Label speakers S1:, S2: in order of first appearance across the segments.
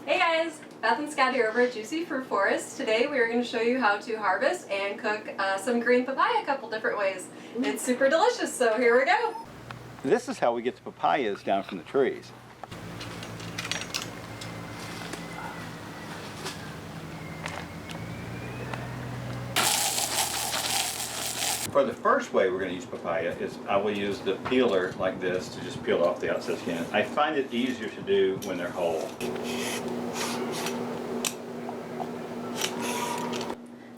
S1: Hey guys, Beth and Scott here over at Juicy Fruit Forest. Today we are going to show you how to harvest and cook some green papaya a couple different ways. It's super delicious, so here we go.
S2: This is how we get the papayas down from the trees. For the first way we're going to use papaya is I will use the peeler like this to just peel off the outside skin. I find it easier to do when they're whole.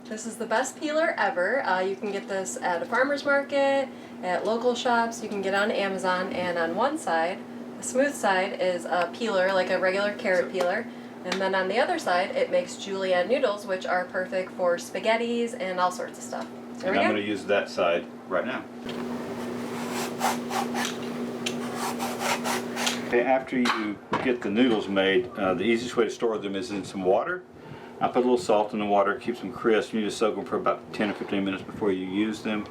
S1: This is the best peeler ever. You can get this at a farmer's market, at local shops, you can get on Amazon, and on one side, the smooth side is a peeler, like a regular carrot peeler, and then on the other side it makes Julienned noodles, which are perfect for spaghettis and all sorts of stuff. So
S2: And I'm going to use that side right now. Okay, after you get the noodles made, the easiest way to store them is in some water. I put a little salt in the water, keeps them crisp. You just soak them for about 10 or 15 minutes before you use them.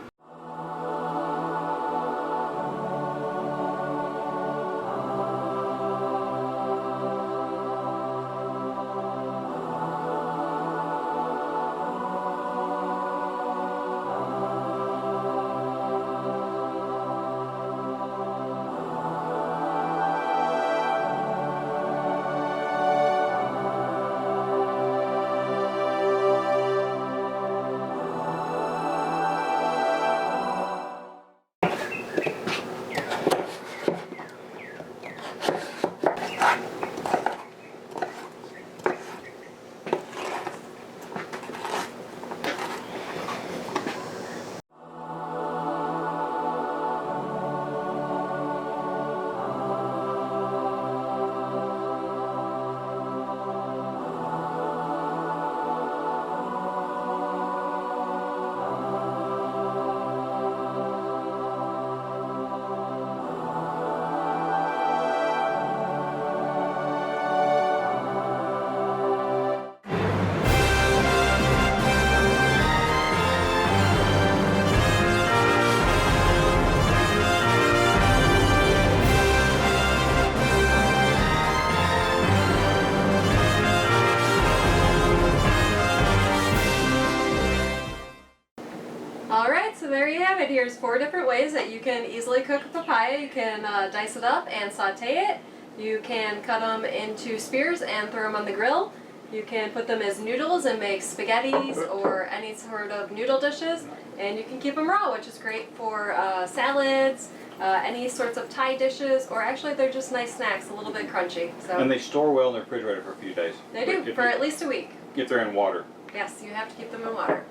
S1: Alright, so there you have it. Here's 4 different ways that you can easily cook a papaya. You can dice it up and saute it. You can cut them into spears and throw them on the grill. You can put them as noodles and make spaghettis or any sort of noodle dishes. And you can keep them raw, which is great for salads, any sorts of Thai dishes, or actually they're just nice snacks, a little bit crunchy. So
S2: And they store well in the refrigerator for a few days.
S1: they do, for at least a week.
S2: If they're in water.
S1: Yes, you have to keep them in water.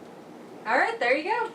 S1: Alright, there you go.